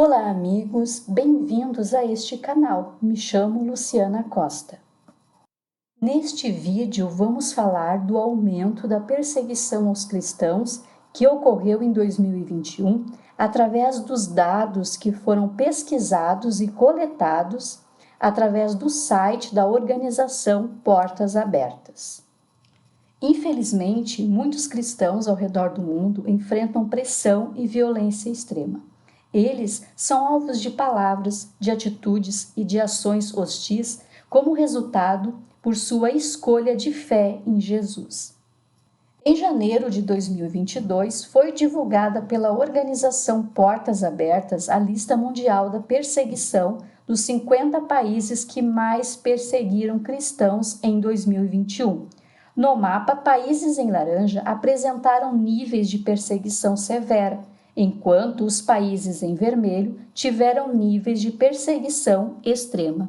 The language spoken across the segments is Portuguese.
Olá, amigos, bem-vindos a este canal. Me chamo Luciana Costa. Neste vídeo, vamos falar do aumento da perseguição aos cristãos que ocorreu em 2021 através dos dados que foram pesquisados e coletados através do site da organização Portas Abertas. Infelizmente, muitos cristãos ao redor do mundo enfrentam pressão e violência extrema. Eles são alvos de palavras, de atitudes e de ações hostis como resultado por sua escolha de fé em Jesus. Em janeiro de 2022, foi divulgada pela organização Portas Abertas a lista mundial da perseguição dos 50 países que mais perseguiram cristãos em 2021. No mapa, países em laranja apresentaram níveis de perseguição severa, enquanto os países em vermelho tiveram níveis de perseguição extrema.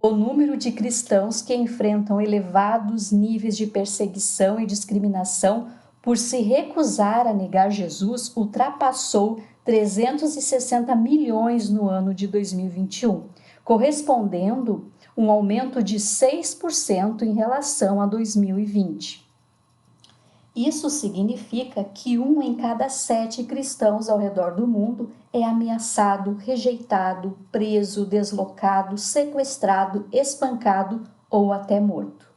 O número de cristãos que enfrentam elevados níveis de perseguição e discriminação por se recusar a negar Jesus ultrapassou 360 milhões no ano de 2021, correspondendo a um aumento de 6% em relação a 2020. Isso significa que 1 em cada 7 cristãos ao redor do mundo é ameaçado, rejeitado, preso, deslocado, sequestrado, espancado ou até morto.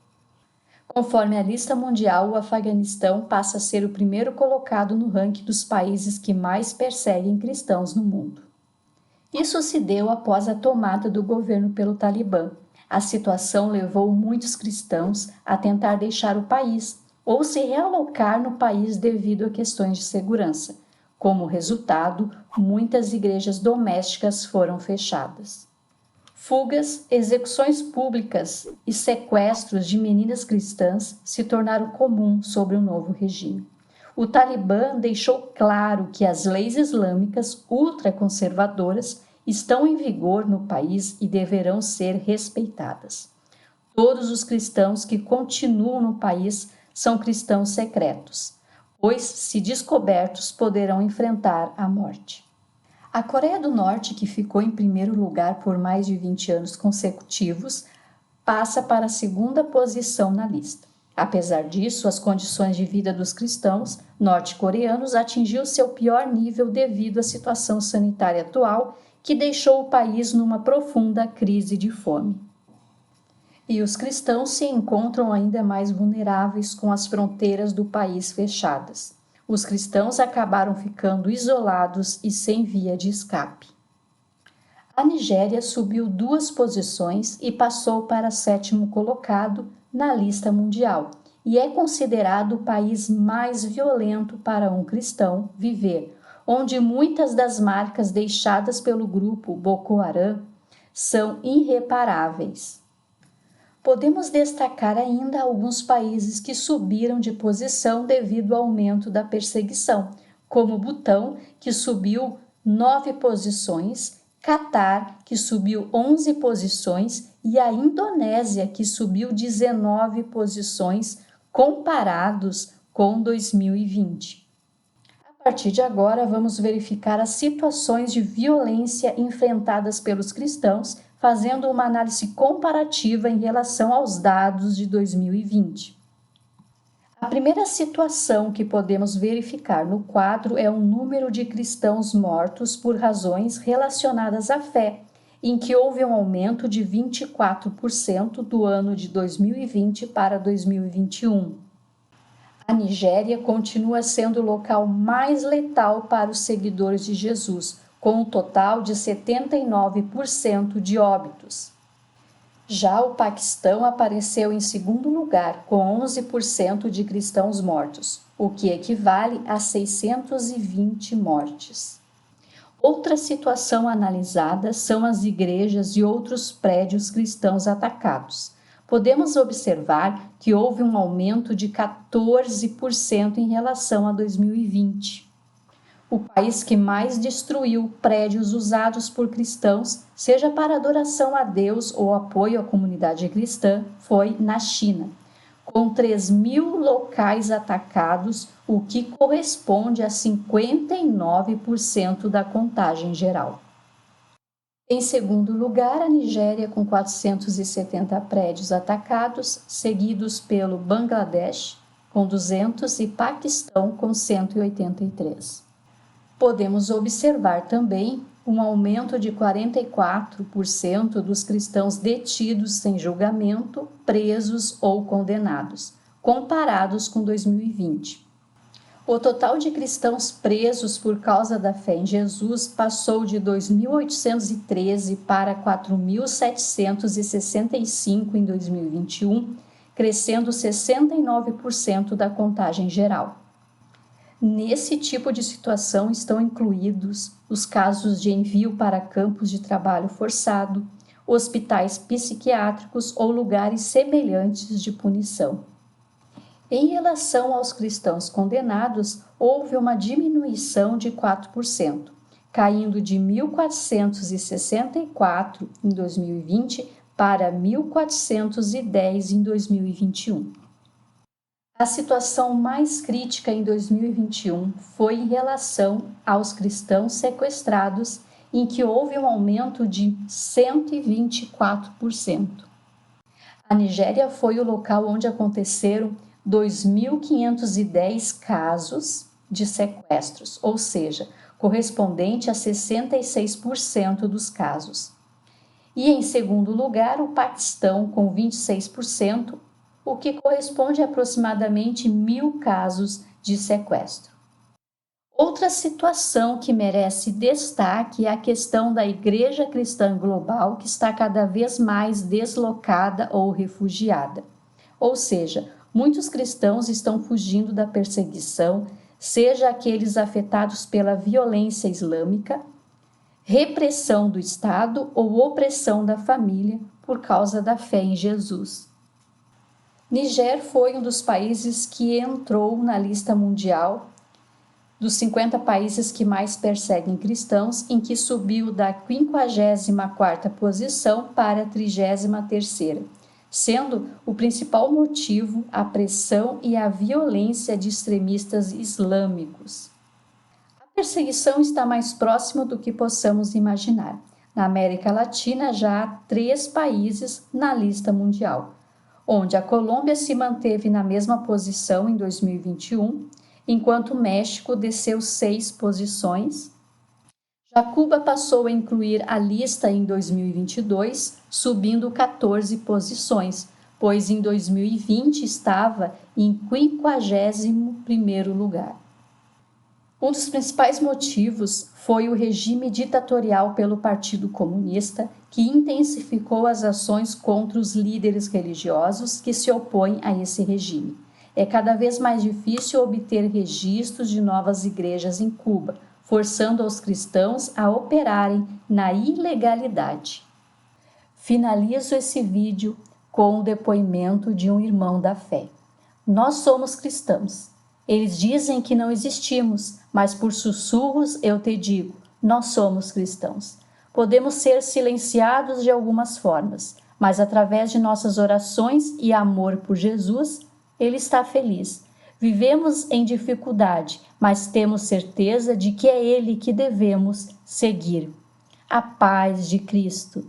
Conforme a lista mundial, o Afeganistão passa a ser o primeiro colocado no ranking dos países que mais perseguem cristãos no mundo. Isso se deu após a tomada do governo pelo Talibã. A situação levou muitos cristãos a tentar deixar o país ou se realocar no país devido a questões de segurança. Como resultado, muitas igrejas domésticas foram fechadas. Fugas, execuções públicas e sequestros de meninas cristãs se tornaram comum sob o novo regime. O Talibã deixou claro que as leis islâmicas ultraconservadoras estão em vigor no país e deverão ser respeitadas. Todos os cristãos que continuam no país são cristãos secretos, pois, se descobertos, poderão enfrentar a morte. A Coreia do Norte, que ficou em primeiro lugar por mais de 20 anos consecutivos, passa para a segunda posição na lista. Apesar disso, as condições de vida dos cristãos norte-coreanos atingiu seu pior nível devido à situação sanitária atual, que deixou o país numa profunda crise de fome. E os cristãos se encontram ainda mais vulneráveis com as fronteiras do país fechadas. Os cristãos acabaram ficando isolados e sem via de escape. A Nigéria subiu 2 posições e passou para 7º colocado na lista mundial e é considerado o país mais violento para um cristão viver, onde muitas das marcas deixadas pelo grupo Boko Haram são irreparáveis. Podemos destacar ainda alguns países que subiram de posição devido ao aumento da perseguição, como Butão, que subiu 9 posições, Catar, que subiu 11 posições, e a Indonésia, que subiu 19 posições, comparados com 2020. A partir de agora, vamos verificar as situações de violência enfrentadas pelos cristãos, fazendo uma análise comparativa em relação aos dados de 2020. A primeira situação que podemos verificar no quadro é o número de cristãos mortos por razões relacionadas à fé, em que houve um aumento de 24% do ano de 2020 para 2021. A Nigéria continua sendo o local mais letal para os seguidores de Jesus, com um total de 79% de óbitos. Já o Paquistão apareceu em segundo lugar, com 11% de cristãos mortos, o que equivale a 620 mortes. Outra situação analisada são as igrejas e outros prédios cristãos atacados. Podemos observar que houve um aumento de 14% em relação a 2020. O país que mais destruiu prédios usados por cristãos, seja para adoração a Deus ou apoio à comunidade cristã, foi na China, com 3.000 locais atacados, o que corresponde a 59% da contagem geral. Em segundo lugar, a Nigéria, com 470 prédios atacados, seguidos pelo Bangladesh, com 200, e Paquistão, com 183. Podemos observar também um aumento de 44% dos cristãos detidos sem julgamento, presos ou condenados, comparados com 2020. O total de cristãos presos por causa da fé em Jesus passou de 2.813 para 4.765 em 2021, crescendo 69% da contagem geral. Nesse tipo de situação estão incluídos os casos de envio para campos de trabalho forçado, hospitais psiquiátricos ou lugares semelhantes de punição. Em relação aos cristãos condenados, houve uma diminuição de 4%, caindo de 1.464 em 2020 para 1.410 em 2021. A situação mais crítica em 2021 foi em relação aos cristãos sequestrados, em que houve um aumento de 124%. A Nigéria foi o local onde aconteceram 2.510 casos de sequestros, ou seja, correspondente a 66% dos casos. E em segundo lugar, o Paquistão, com 26%, o que corresponde a aproximadamente 1.000 casos de sequestro. Outra situação que merece destaque é a questão da Igreja Cristã Global, que está cada vez mais deslocada ou refugiada. Ou seja, muitos cristãos estão fugindo da perseguição, seja aqueles afetados pela violência islâmica, repressão do Estado ou opressão da família por causa da fé em Jesus. Níger foi um dos países que entrou na lista mundial dos 50 países que mais perseguem cristãos, em que subiu da 54ª posição para a 33ª, sendo o principal motivo a pressão e a violência de extremistas islâmicos. A perseguição está mais próxima do que possamos imaginar. Na América Latina já há 3 países na lista mundial, onde a Colômbia se manteve na mesma posição em 2021, enquanto o México desceu 6 posições. Já Cuba passou a incluir a lista em 2022, subindo 14 posições, pois em 2020 estava em 51º lugar. Um dos principais motivos foi o regime ditatorial pelo Partido Comunista, que intensificou as ações contra os líderes religiosos que se opõem a esse regime. É cada vez mais difícil obter registros de novas igrejas em Cuba, forçando os cristãos a operarem na ilegalidade. Finalizo esse vídeo com o depoimento de um irmão da fé. Nós somos cristãos. Eles dizem que não existimos, mas por sussurros eu te digo, nós somos cristãos. Podemos ser silenciados de algumas formas, mas através de nossas orações e amor por Jesus, Ele está feliz. Vivemos em dificuldade, mas temos certeza de que é Ele que devemos seguir. A paz de Cristo.